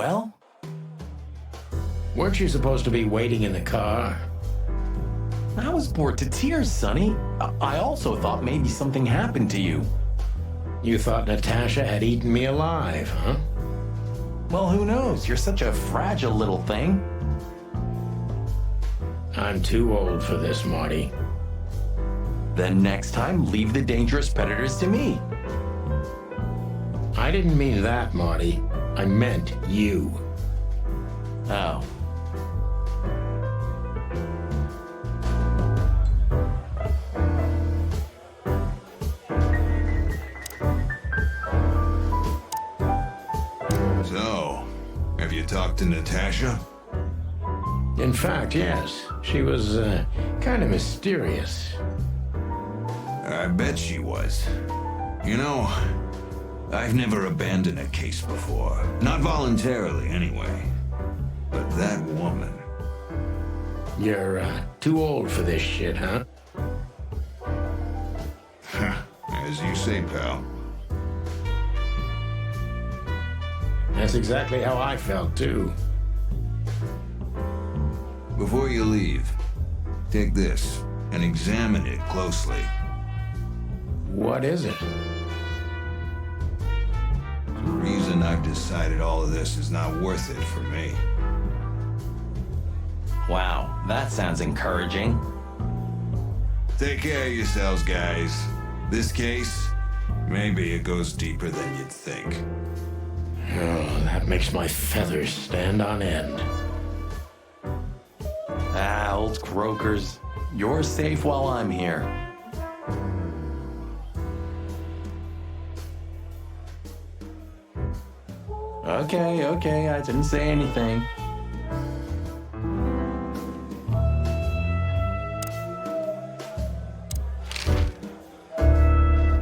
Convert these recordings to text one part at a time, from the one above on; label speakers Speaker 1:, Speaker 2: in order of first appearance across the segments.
Speaker 1: well?
Speaker 2: Weren't you supposed to be waiting in the car?
Speaker 1: I was bored to tears, Sonny. I also thought maybe something happened to you.
Speaker 2: You thought Natasha had eaten me alive, huh?
Speaker 1: Well, who knows? You're such a fragile little thing.
Speaker 2: I'm too old for this, Marty.
Speaker 1: Then next time, leave the dangerous predators to me.
Speaker 2: I didn't mean that, Marty. I meant you.
Speaker 1: Oh.
Speaker 3: So, have you talked to Natasha?
Speaker 2: In fact, yes. She was, kind of mysterious.
Speaker 3: I bet she was. You know, I've never abandoned a case before. Not voluntarily, anyway. But that woman...
Speaker 2: You're, too old for this shit, huh?
Speaker 3: As you say, pal.
Speaker 2: That's exactly how I felt, too.
Speaker 3: Before you leave, take this and examine it closely.
Speaker 2: What is it?
Speaker 3: The reason I've decided all of this is not worth it for me.
Speaker 1: Wow, that sounds encouraging.
Speaker 3: Take care of yourselves, guys. This case, maybe it goes deeper than you'd think.
Speaker 2: Oh, that makes my feathers stand on end.
Speaker 1: Ah, old croakers. You're safe while I'm here. Okay, I didn't say anything.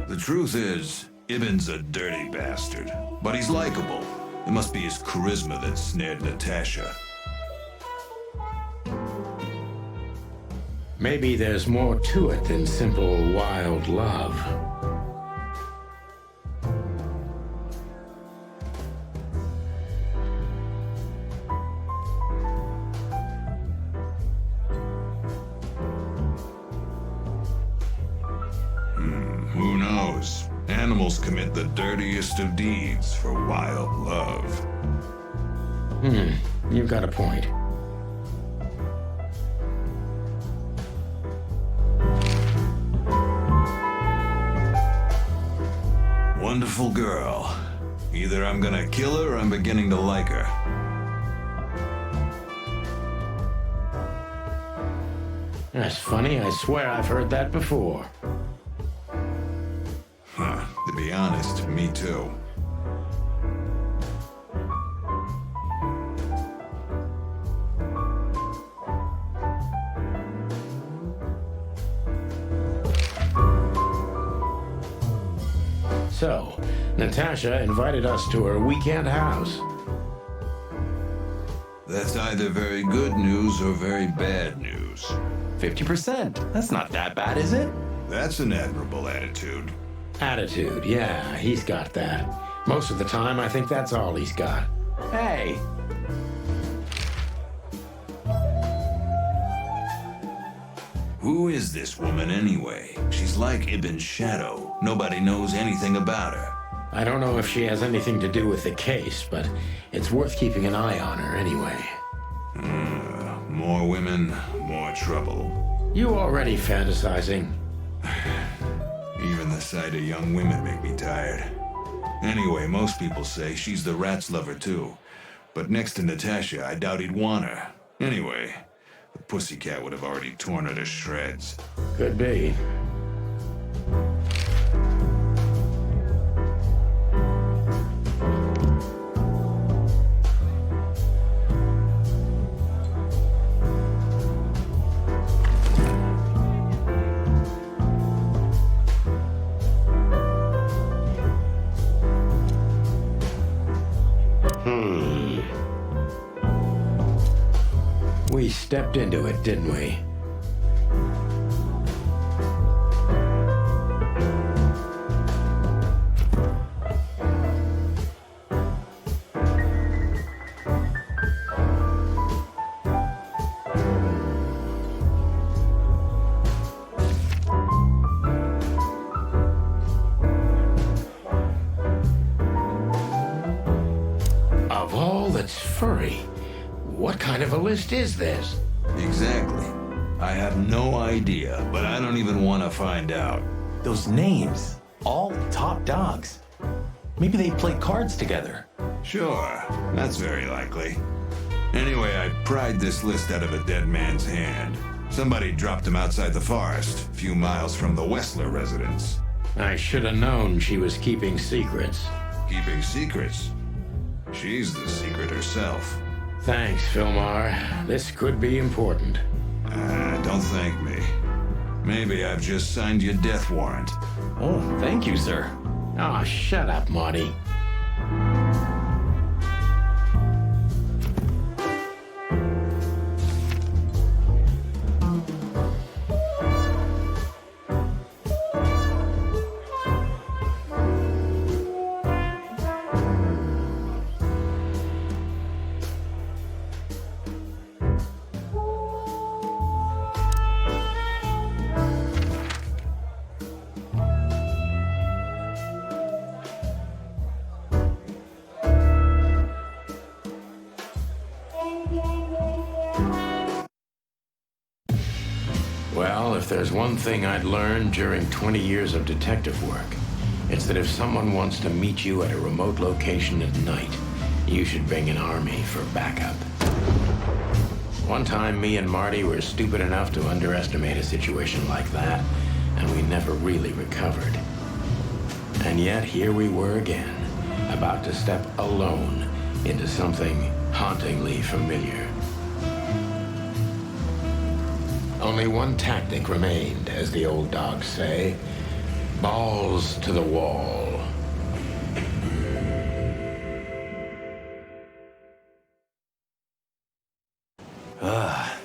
Speaker 3: The truth is, Ibn's a dirty bastard, but he's likable. It must be his charisma that snared Natasha.
Speaker 2: Maybe there's more to it than simple wild love.
Speaker 3: Who knows? Animals commit the dirtiest of deeds for wild love.
Speaker 2: You've got a point.
Speaker 3: Wonderful girl. Either I'm gonna kill her or I'm beginning to like her.
Speaker 2: That's funny. I swear I've heard that before.
Speaker 3: Huh, to be honest, me too.
Speaker 2: So, Natasha invited us to her weekend house.
Speaker 3: That's either very good news or very bad news.
Speaker 1: 50%. That's not that bad, is it?
Speaker 3: That's an admirable attitude.
Speaker 2: Attitude, yeah, he's got that. Most of the time, I think that's all he's got.
Speaker 1: Hey.
Speaker 3: Who is this woman anyway? She's like Ibn's shadow. Nobody knows anything about her.
Speaker 2: I don't know if she has anything to do with the case, but it's worth keeping an eye on her anyway.
Speaker 3: More women, more trouble.
Speaker 2: You already fantasizing.
Speaker 3: Even the sight of young women make me tired. Anyway, most people say she's the rat's lover too. But next to Natasha, I doubt he'd want her. Anyway, the pussycat would have already torn her to shreds.
Speaker 2: Could be. We stepped into it, didn't we? furry. What kind of a list is this?
Speaker 3: Exactly. I have no idea, but I don't even want to find out.
Speaker 1: Those names, all top dogs. Maybe they play cards together.
Speaker 3: Sure, that's very likely. Anyway, I pried this list out of a dead man's hand. Somebody dropped him outside the forest, a few miles from the Wessler residence.
Speaker 2: I should have known she was keeping secrets.
Speaker 3: Keeping secrets? She's the secret herself.
Speaker 2: Thanks, Filmar. This could be important.
Speaker 3: Don't thank me. Maybe I've just signed your death warrant.
Speaker 1: Oh, thank you, sir.
Speaker 2: Oh, shut up, Marty. Well, if there's one thing I'd learned during 20 years of detective work, it's that if someone wants to meet you at a remote location at night, you should bring an army for backup. One time, me and Marty were stupid enough to underestimate a situation like that, and we never really recovered. And yet, here we were again, about to step alone into something hauntingly familiar. Only one tactic remained, as the old dogs say. Balls to the wall.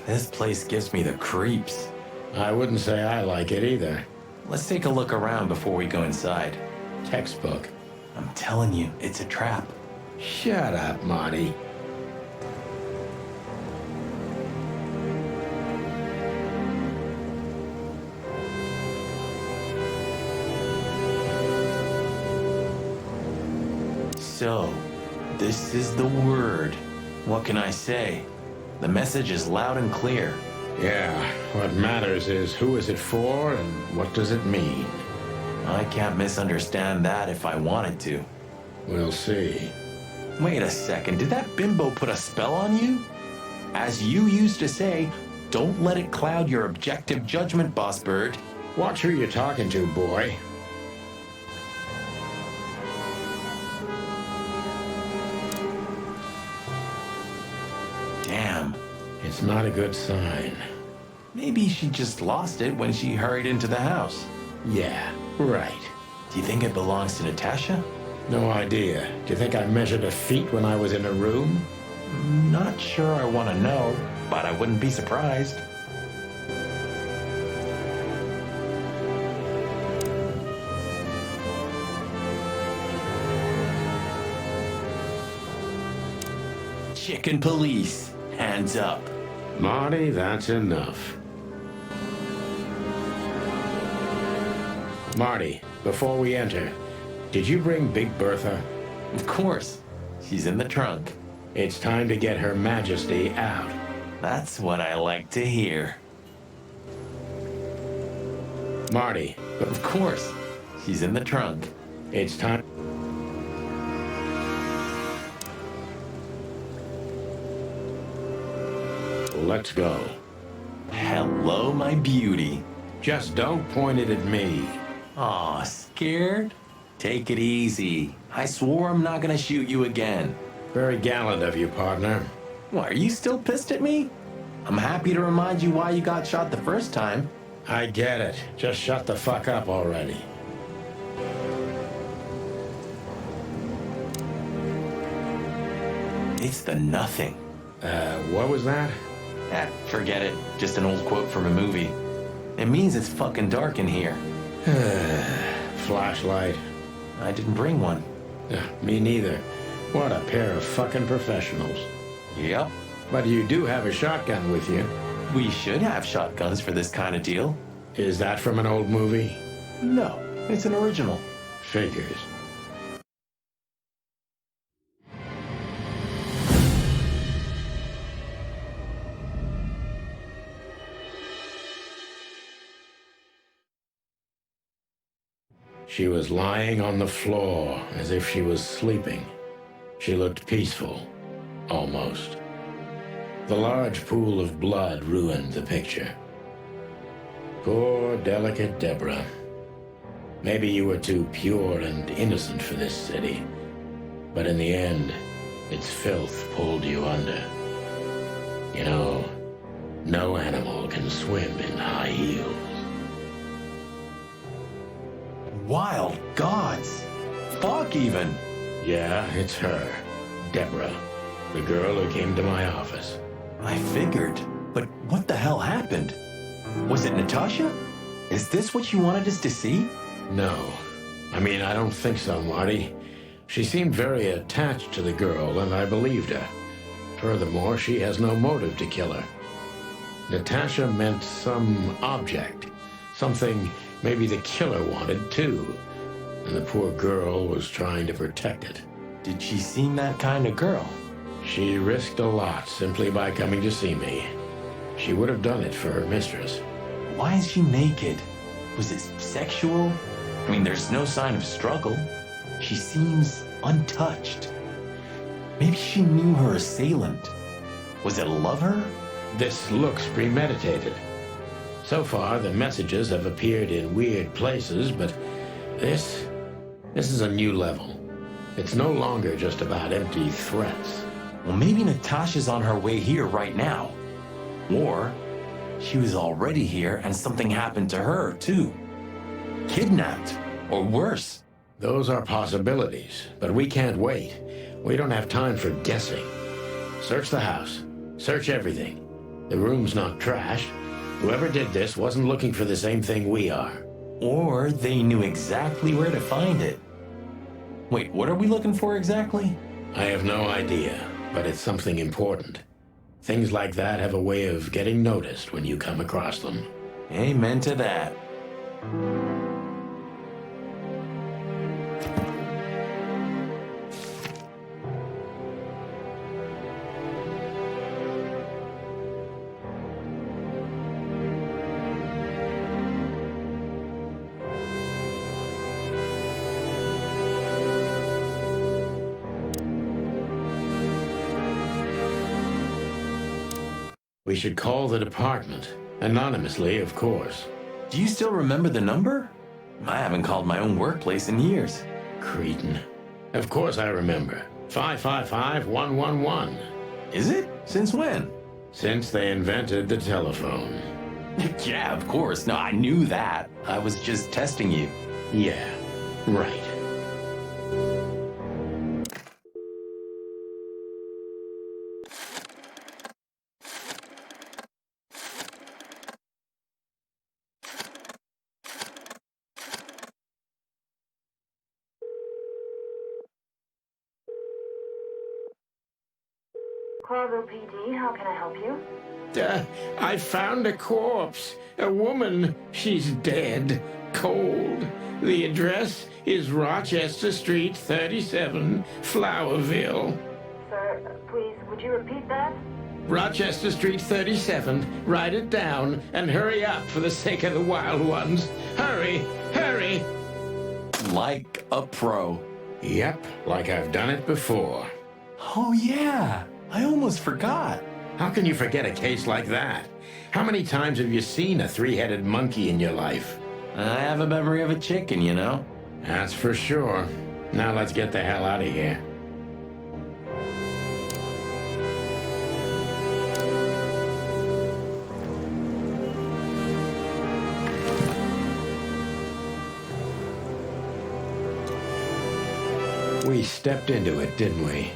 Speaker 1: This place gives me the creeps.
Speaker 2: I wouldn't say I like it either.
Speaker 1: Let's take a look around before we go inside.
Speaker 2: Textbook.
Speaker 1: I'm telling you, it's a trap.
Speaker 2: Shut up, Marty.
Speaker 1: So, this is the word. What can I say? The message is loud and clear.
Speaker 2: Yeah, what matters is who is it for and what does it mean?
Speaker 1: I can't misunderstand that if I wanted to.
Speaker 2: We'll see.
Speaker 1: Wait a second, did that bimbo put a spell on you? As you used to say, don't let it cloud your objective judgment, Boss Bird.
Speaker 2: Watch who you're talking to, boy.
Speaker 1: Damn.
Speaker 2: It's not a good sign.
Speaker 1: Maybe she just lost it when she hurried into the house.
Speaker 2: Yeah, right.
Speaker 1: Do you think it belongs to Natasha?
Speaker 2: No idea. Do you think I measured her feet when I was in a room?
Speaker 1: Not sure I want to know, but I wouldn't be surprised. Chicken police, hands up.
Speaker 2: Marty, that's enough. Marty, before we enter, did you bring Big Bertha?
Speaker 1: Of course, she's in the trunk.
Speaker 2: It's time to get Her Majesty out.
Speaker 1: That's what I like to hear.
Speaker 2: Marty,
Speaker 1: Of course, she's in the trunk.
Speaker 2: it's time. Let's go.
Speaker 1: Hello, my beauty.
Speaker 2: Just don't point it at me.
Speaker 1: Aw, scared? Take it easy. I swore I'm not gonna shoot you again.
Speaker 2: Very gallant of you, partner.
Speaker 1: What, are you still pissed at me? I'm happy to remind you why you got shot the first time.
Speaker 2: I get it. Just shut the fuck up already.
Speaker 1: It's the nothing.
Speaker 2: What was that?
Speaker 1: Forget it. Just an old quote from a movie. It means it's fucking dark in here.
Speaker 2: Flashlight.
Speaker 1: I didn't bring one.
Speaker 2: Me neither. What a pair of fucking professionals.
Speaker 1: Yep.
Speaker 2: But you do have a shotgun with you.
Speaker 1: We should have shotguns for this kind of deal.
Speaker 2: Is that from an old movie?
Speaker 1: No, it's an original.
Speaker 2: Figures. She was lying on the floor as if she was sleeping. She looked peaceful, almost. The large pool of blood ruined the picture. Poor, delicate Deborah. Maybe you were too pure and innocent for this city, but in the end, its filth pulled you under. You know, no animal can swim in high heels.
Speaker 1: Wild gods! Fuck even!
Speaker 2: Yeah, it's her. Deborah. The girl who came to my office.
Speaker 1: I figured, but what the hell happened? Was it Natasha? Is this what you wanted us to see?
Speaker 2: No. I mean, I don't think so, Marty. She seemed very attached to the girl, and I believed her. Furthermore, she has no motive to kill her. Natasha meant some object. Something maybe the killer wanted, too. And the poor girl was trying to protect it.
Speaker 1: Did she seem that kind of girl?
Speaker 2: She risked a lot simply by coming to see me. She would have done it for her mistress.
Speaker 1: Why is she naked? Was it sexual? I mean, there's no sign of struggle. She seems untouched. Maybe she knew her assailant. Was it a lover?
Speaker 2: This looks premeditated. So far, the messages have appeared in weird places, but this is a new level. It's no longer just about empty threats.
Speaker 1: Well, maybe Natasha's on her way here right now. Or she was already here and something happened to her, too. Kidnapped, or worse.
Speaker 2: Those are possibilities, but we can't wait. We don't have time for guessing. Search the house. Search everything. The room's not trashed. Whoever did this wasn't looking for the same thing we are.
Speaker 1: Or they knew exactly where to find it. Wait, what are we looking for exactly?
Speaker 2: I have no idea, but it's something important. Things like that have a way of getting noticed when you come across them.
Speaker 1: Amen to that.
Speaker 2: We should call the department. Anonymously, of course.
Speaker 1: Do you still remember the number? I haven't called my own workplace in years.
Speaker 2: Cretin. Of course I remember. 555-111.
Speaker 1: Is it? Since when?
Speaker 2: Since they invented the telephone.
Speaker 1: Yeah, of course. No, I knew that. I was just testing you.
Speaker 2: Yeah, right.
Speaker 4: Corvo PD, how can I help you?
Speaker 2: I found a corpse. A woman. She's dead. Cold. The address is Rochester Street, 37, Flowerville.
Speaker 4: Sir, please, would you repeat that?
Speaker 2: Rochester Street, 37. Write it down and hurry up for the sake of the wild ones. Hurry! Hurry!
Speaker 1: Like a pro.
Speaker 2: Yep, like I've done it before.
Speaker 1: Oh, yeah. I almost forgot.
Speaker 2: How can you forget a case like that? How many times have you seen a three-headed monkey in your life?
Speaker 1: I have a memory of a chicken, you know.
Speaker 2: That's for sure. Now let's get the hell out of here. We stepped into it, didn't we?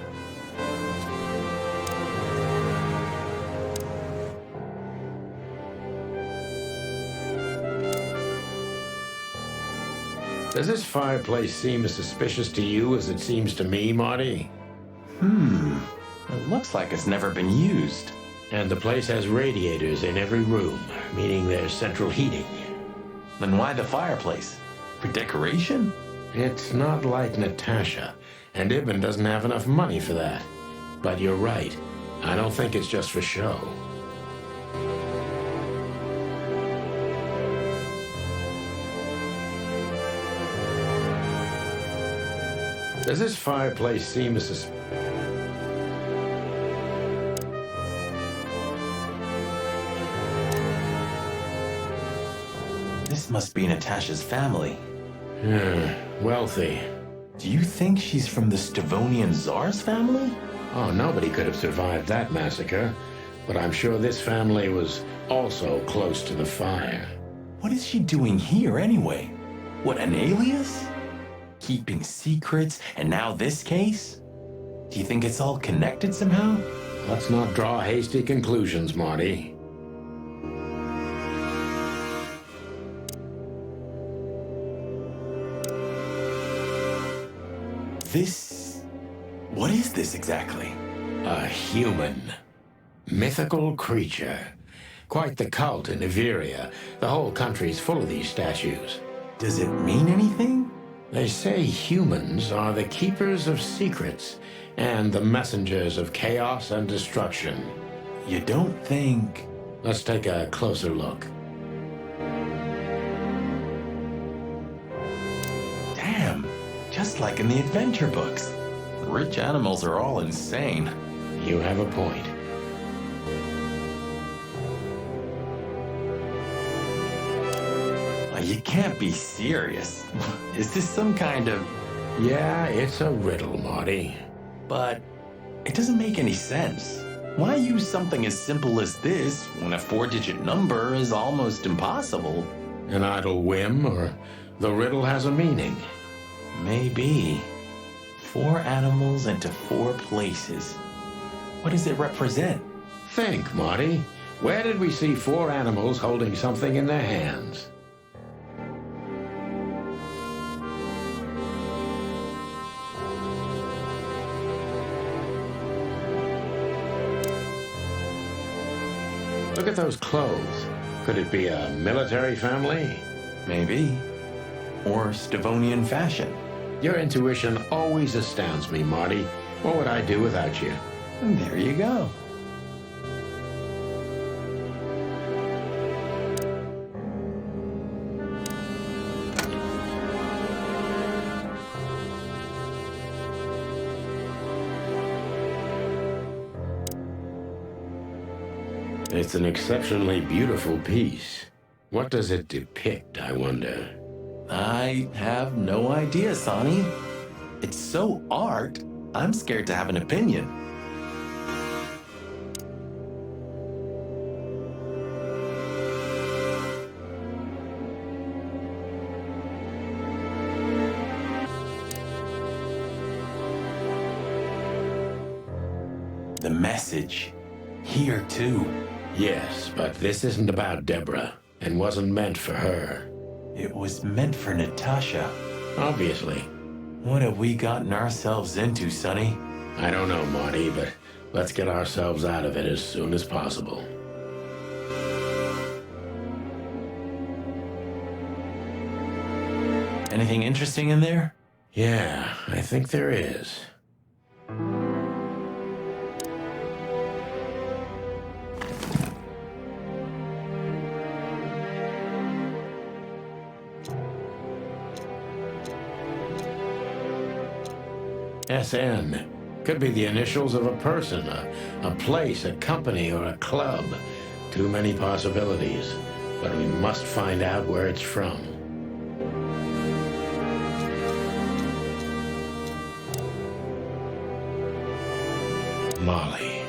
Speaker 2: Does this fireplace seem as suspicious to you as it seems to me, Marty?
Speaker 1: It looks like it's never been used.
Speaker 2: And the place has radiators in every room, meaning there's central heating.
Speaker 1: Then why the fireplace? For decoration?
Speaker 2: It's not like Natasha, and Ibn doesn't have enough money for that. But you're right. I don't think it's just for show. Does this fireplace seem
Speaker 1: This must be Natasha's family.
Speaker 2: wealthy?
Speaker 1: Do you think she's from the Stavonian Tsar's family?
Speaker 2: Oh, nobody could have survived that massacre. But I'm sure this family was also close to the fire.
Speaker 1: What is she doing here anyway? What, an alias? Keeping secrets, and now this case? Do you think it's all connected somehow?
Speaker 2: Let's not draw hasty conclusions, Marty.
Speaker 1: What is this exactly?
Speaker 2: A human. Mythical creature. Quite the cult in Iveria. The whole country's full of these statues.
Speaker 1: Does it mean anything?
Speaker 2: They say humans are the keepers of secrets and the messengers of chaos and destruction.
Speaker 1: You don't think...
Speaker 2: Let's take a closer look.
Speaker 1: Damn, just like in the adventure books. Rich animals are all insane.
Speaker 2: You have a point.
Speaker 1: You can't be serious. Is this some kind of...
Speaker 2: Yeah, it's a riddle, Marty.
Speaker 1: But it doesn't make any sense. Why use something as simple as this when a 4-digit number is almost impossible?
Speaker 2: An idle whim, or the riddle has a meaning?
Speaker 1: Maybe. 4 animals into 4 places. What does it represent?
Speaker 2: Think, Marty. Where did we see 4 animals holding something in their hands? Look at those clothes. Could it be a military family?
Speaker 1: Maybe. Or Stavonian fashion.
Speaker 2: Your intuition always astounds me, Marty. What would I do without you?
Speaker 1: And there you go.
Speaker 2: It's an exceptionally beautiful piece. What does it depict, I wonder?
Speaker 1: I have no idea, Sonny. It's so art, I'm scared to have an opinion. The message. Here, too.
Speaker 2: Yes, but this isn't about Deborah, and wasn't meant for her.
Speaker 1: It was meant for Natasha.
Speaker 2: Obviously.
Speaker 1: What have we gotten ourselves into, Sonny?
Speaker 2: I don't know, Marty, but let's get ourselves out of it as soon as possible.
Speaker 1: Anything interesting in there?
Speaker 2: Yeah, I think there is. SN. Could be the initials of a person, a place, a company, or a club. Too many possibilities. But we must find out where it's from. Molly.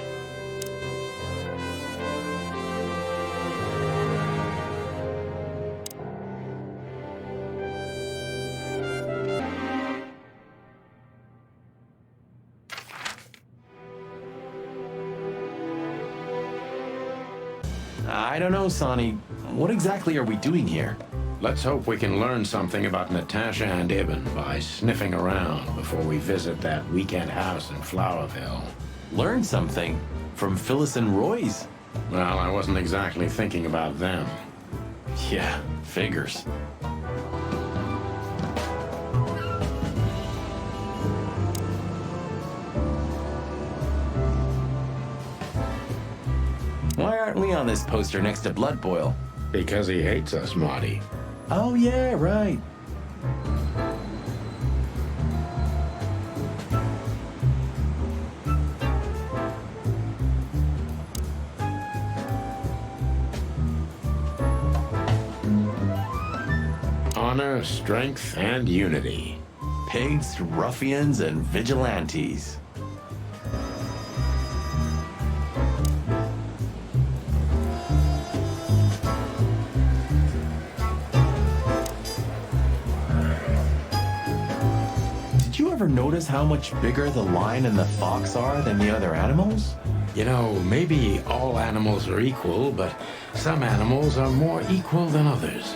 Speaker 1: I don't know, Sonny. What exactly are we doing here?
Speaker 2: Let's hope we can learn something about Natasha and Ibn by sniffing around before we visit that weekend house in Flowerville.
Speaker 1: Learn something from Phyllis and Roy's.
Speaker 2: Well, I wasn't exactly thinking about them.
Speaker 1: Yeah, figures. Why aren't we on this poster next to Blood Boil?
Speaker 2: Because he hates us, Marty.
Speaker 1: Oh, yeah, right.
Speaker 2: honor, strength, and unity.
Speaker 1: Pigs, ruffians, and vigilantes. Did you ever notice how much bigger the lion and the fox are than the other animals?
Speaker 2: You know, maybe all animals are equal, but some animals are more equal than others.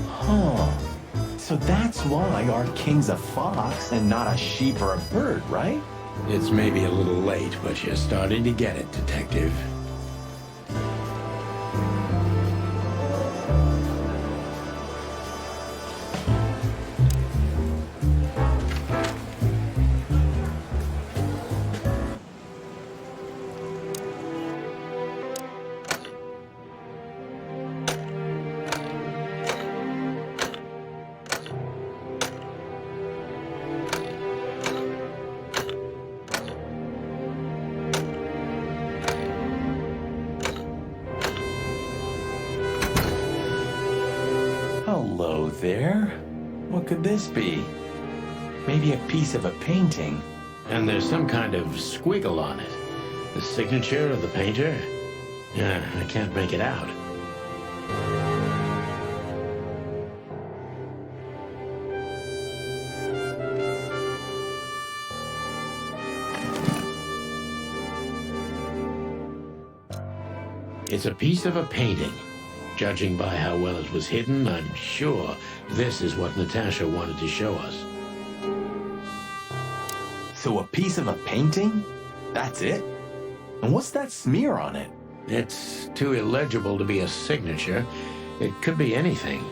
Speaker 1: Huh. So that's why our king's a fox and not a sheep or a bird, right?
Speaker 2: It's maybe a little late, but you're starting to get it, Detective.
Speaker 1: Hello there. What could this be? Maybe a piece of a painting.
Speaker 2: And there's some kind of squiggle on it. The signature of the painter? Yeah, I can't make it out. It's a piece of a painting. Judging by how well it was hidden, I'm sure this is what Natasha wanted to show us.
Speaker 1: So a piece of a painting? That's it? And what's that smear on it?
Speaker 2: It's too illegible to be a signature. It could be anything.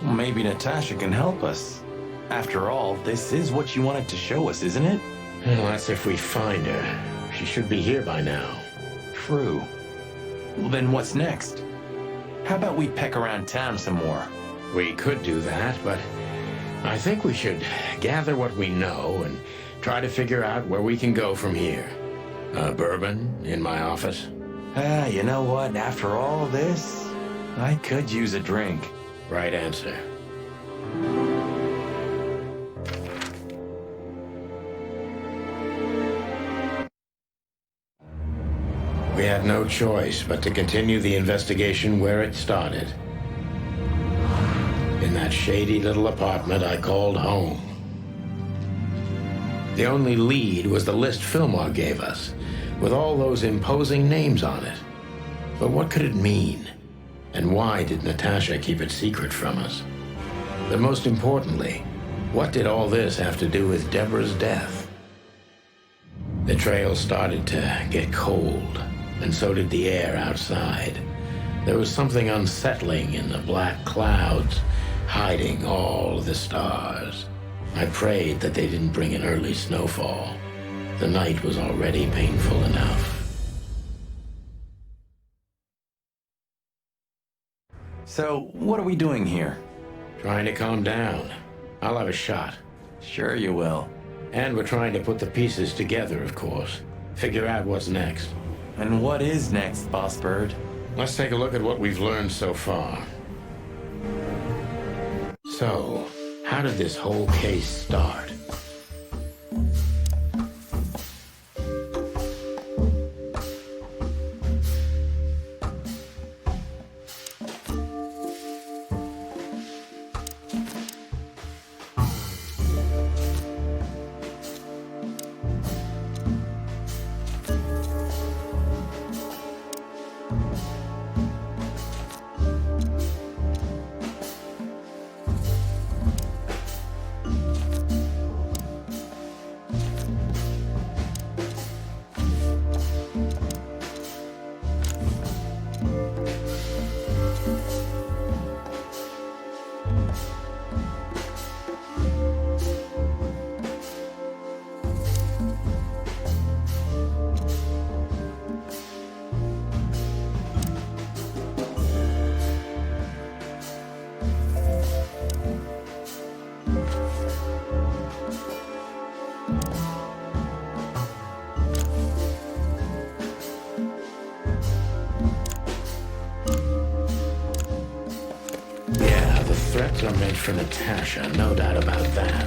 Speaker 1: Maybe Natasha can help us. After all, this is what she wanted to show us, isn't it?
Speaker 2: Well, that's if we find her. She should be here by now.
Speaker 1: True. Well, then what's next? How about we peck around town some more?
Speaker 2: We could do that, but I think we should gather what we know and try to figure out where we can go from here. Bourbon in my office?
Speaker 1: You know what? After all this, I could use a drink.
Speaker 2: Right answer. We had no choice but to continue the investigation where it started. In that shady little apartment I called home. The only lead was the list Fillmore gave us, with all those imposing names on it. But what could it mean? And why did Natasha keep it secret from us? But most importantly, what did all this have to do with Deborah's death? The trail started to get cold, and so did the air outside. There was something unsettling in the black clouds, hiding all the stars. I prayed that they didn't bring an early snowfall. The night was already painful enough.
Speaker 1: So, what are we doing here?
Speaker 2: Trying to calm down. I'll have a shot.
Speaker 1: Sure you will.
Speaker 2: And we're trying to put the pieces together, of course. Figure out what's next.
Speaker 1: And what is next, Boss Bird?
Speaker 2: Let's take a look at what we've learned so far. So, how did this whole case start? meant for Natasha, no doubt about that.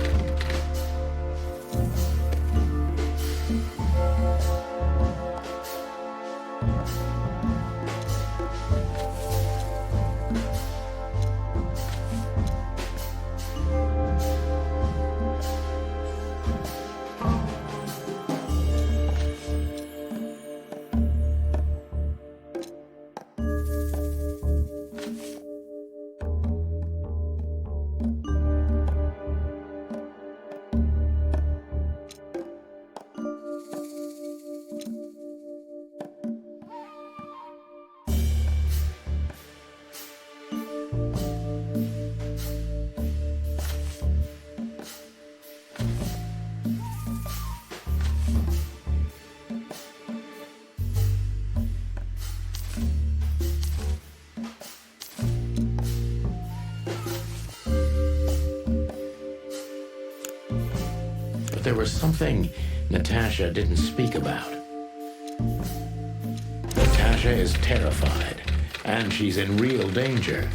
Speaker 2: There was something Natasha didn't speak about. Natasha is terrified, and she's in real danger.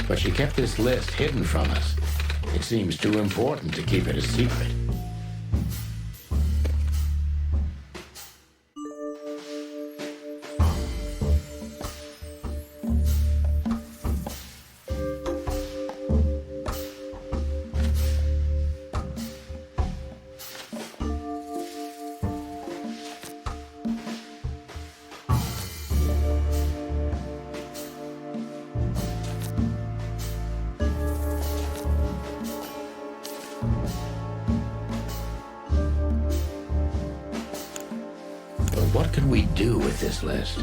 Speaker 2: But she kept this list hidden from us. It seems too important to keep it a secret. What can we do with this list?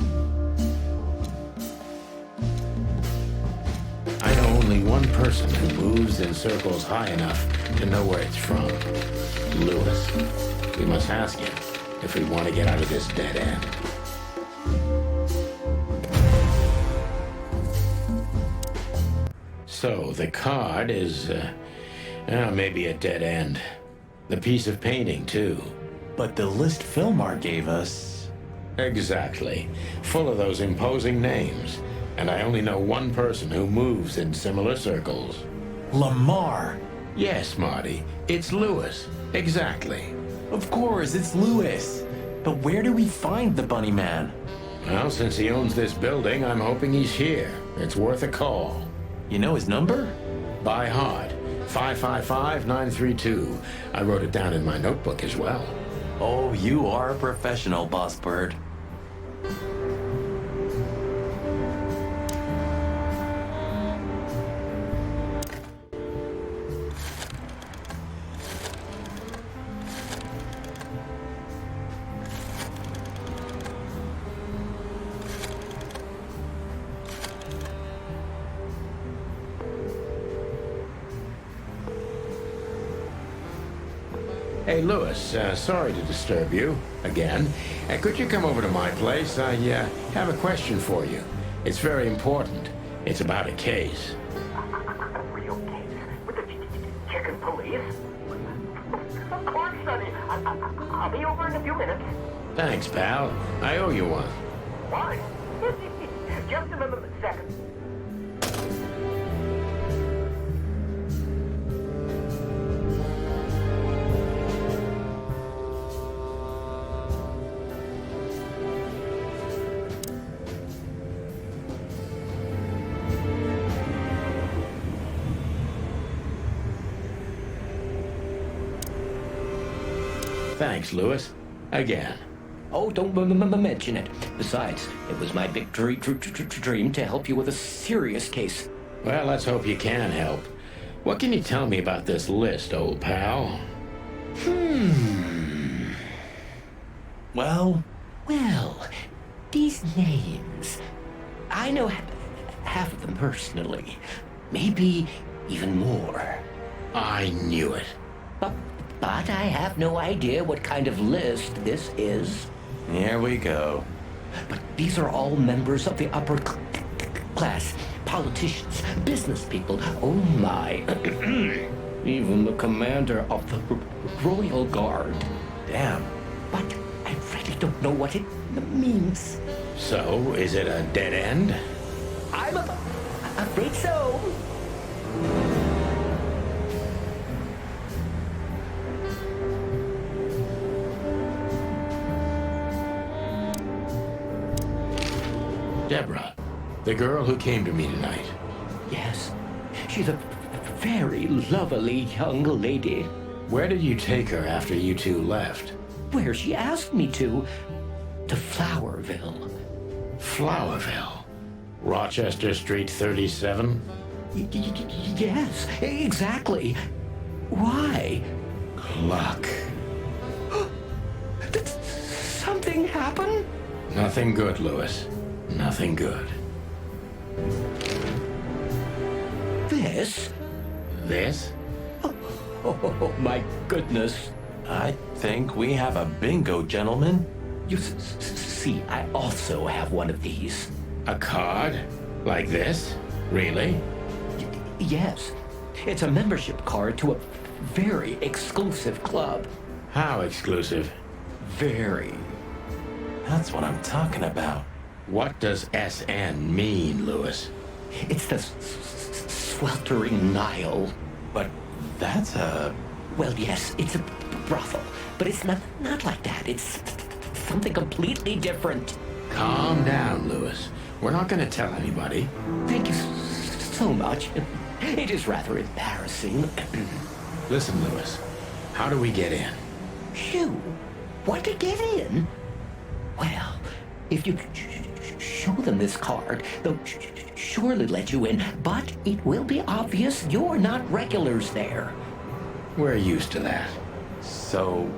Speaker 2: I know only one person who moves in circles high enough to know where it's from. Lewis. We must ask him if we want to get out of this dead end. So, the card is, maybe a dead end. The piece of painting, too.
Speaker 1: But the list Filmar gave us...
Speaker 2: Exactly. Full of those imposing names. And I only know one person who moves in similar circles.
Speaker 1: Lamar!
Speaker 2: Yes, Marty. It's Lewis. Exactly.
Speaker 1: Of course, it's Lewis. But where do we find the Bunny Man?
Speaker 2: Well, since he owns this building, I'm hoping he's here. It's worth a call.
Speaker 1: You know his number?
Speaker 2: By heart. 555-932. I wrote it down in my notebook as well.
Speaker 1: Oh, you are a professional, Boss Bird.
Speaker 2: Hey, Lewis, sorry to disturb you again. Could you come over to my place? I have a question for you. It's very important. It's about a case.
Speaker 5: A real case? With the chicken police? Of course, Sonny. I'll be over in a few minutes.
Speaker 2: Thanks, pal. I owe you one.
Speaker 5: Why? Just a second.
Speaker 2: Thanks, Lewis. Again.
Speaker 6: Oh, don't mention it. Besides, it was my big dream to help you with a serious case.
Speaker 2: Well, let's hope you can help. What can you tell me about this list, old pal?
Speaker 1: Well,
Speaker 6: These names, I know half of them personally. Maybe even more.
Speaker 2: I knew it.
Speaker 6: But I have no idea what kind of list this is.
Speaker 1: here we go.
Speaker 6: But these are all members of the upper class, politicians, business people. Oh my. Even the commander of the Royal Guard.
Speaker 1: Damn.
Speaker 6: But I really don't know what it means.
Speaker 2: So, is it a dead end?
Speaker 6: I'm afraid so.
Speaker 2: Deborah, the girl who came to me tonight.
Speaker 6: Yes, she's a very lovely young lady.
Speaker 2: Where did you take her after you two left?
Speaker 6: Where she asked me to Flowerville.
Speaker 2: Flowerville? Rochester Street 37?
Speaker 6: Yes, exactly. Why?
Speaker 2: Luck.
Speaker 6: Did something happen?
Speaker 2: Nothing good, Lewis. Nothing good.
Speaker 6: This?
Speaker 2: This?
Speaker 6: Oh, my goodness.
Speaker 1: I think we have a bingo, gentlemen.
Speaker 6: You see, I also have one of these.
Speaker 2: A card? Like this? Really?
Speaker 6: Yes, it's a membership card to a very exclusive club.
Speaker 2: How exclusive?
Speaker 6: Very.
Speaker 1: That's what I'm talking about.
Speaker 2: What does SN mean, Lewis?
Speaker 6: It's the sweltering Nile.
Speaker 1: But that's a...
Speaker 6: Well, yes, it's a brothel, but it's not like that. It's something completely different.
Speaker 2: Calm down, Lewis. We're not going to tell anybody.
Speaker 6: Thank you so much. It is rather embarrassing.
Speaker 2: Listen, Lewis. How do we get in?
Speaker 6: You want to get in? Well, if you show them this card, they'll surely let you in, but it will be obvious you're not regulars there.
Speaker 2: We're used to that.
Speaker 1: So,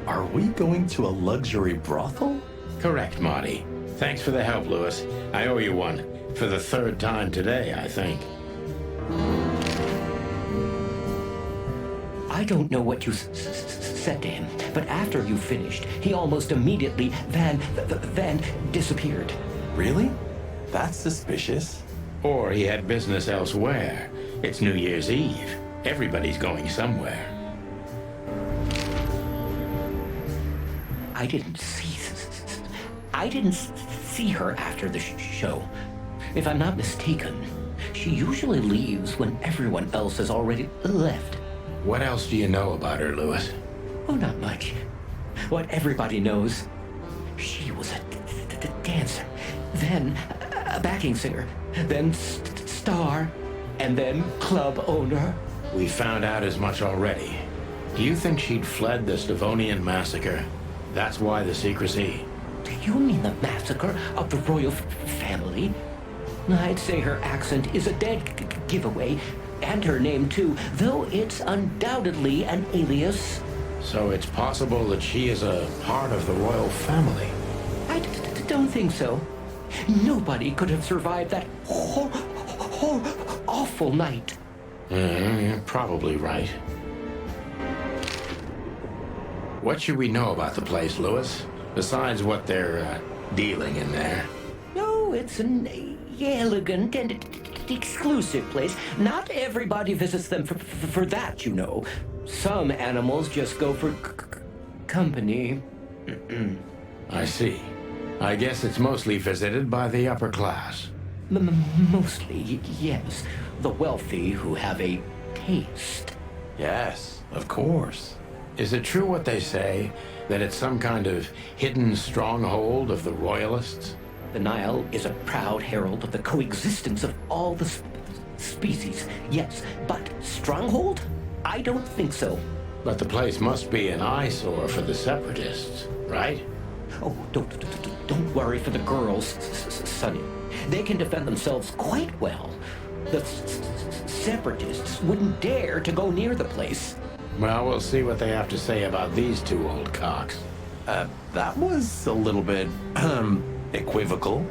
Speaker 1: are we going to a luxury brothel?
Speaker 2: Correct, Marty. Thanks for the help, Lewis. I owe you one. For the third time today, I think.
Speaker 6: I don't know what you said to him, but after you finished, he almost immediately van disappeared.
Speaker 1: Really? That's suspicious.
Speaker 2: Or he had business elsewhere. It's New Year's Eve. Everybody's going somewhere.
Speaker 6: I didn't see her after the show. If I'm not mistaken, she usually leaves when everyone else has already left.
Speaker 2: What else do you know about her, Lewis?
Speaker 6: Oh, not much. What everybody knows. She was a dancer, then a backing singer, then star, and then club owner.
Speaker 2: We found out as much already. Do you think she'd fled the Stavonian massacre? That's why the secrecy.
Speaker 6: Do you mean the massacre of the royal family? I'd say her accent is a dead giveaway, and her name too, though it's undoubtedly an alias.
Speaker 2: So it's possible that she is a part of the royal family.
Speaker 6: I don't think so. Nobody could have survived that awful night.
Speaker 2: You're probably right. What should we know about the place, Lewis? Besides what they're dealing in there.
Speaker 6: No, it's an elegant and exclusive place. Not everybody visits them for that, you know. Some animals just go for company.
Speaker 2: I see. I guess it's mostly visited by the upper class.
Speaker 6: Mostly, yes. The wealthy who have a taste.
Speaker 1: Yes, of course.
Speaker 2: Is it true what they say, that it's some kind of hidden stronghold of the royalists?
Speaker 6: The Nile is a proud herald of the coexistence of all the species, yes, but stronghold? I don't think so.
Speaker 2: But the place must be an eyesore for the separatists, right?
Speaker 6: Oh, don't worry for the girls, Sonny. They can defend themselves quite well. The separatists wouldn't dare to go near the place.
Speaker 2: Well, we'll see what they have to say about these two old cocks.
Speaker 1: That was a little bit, equivocal.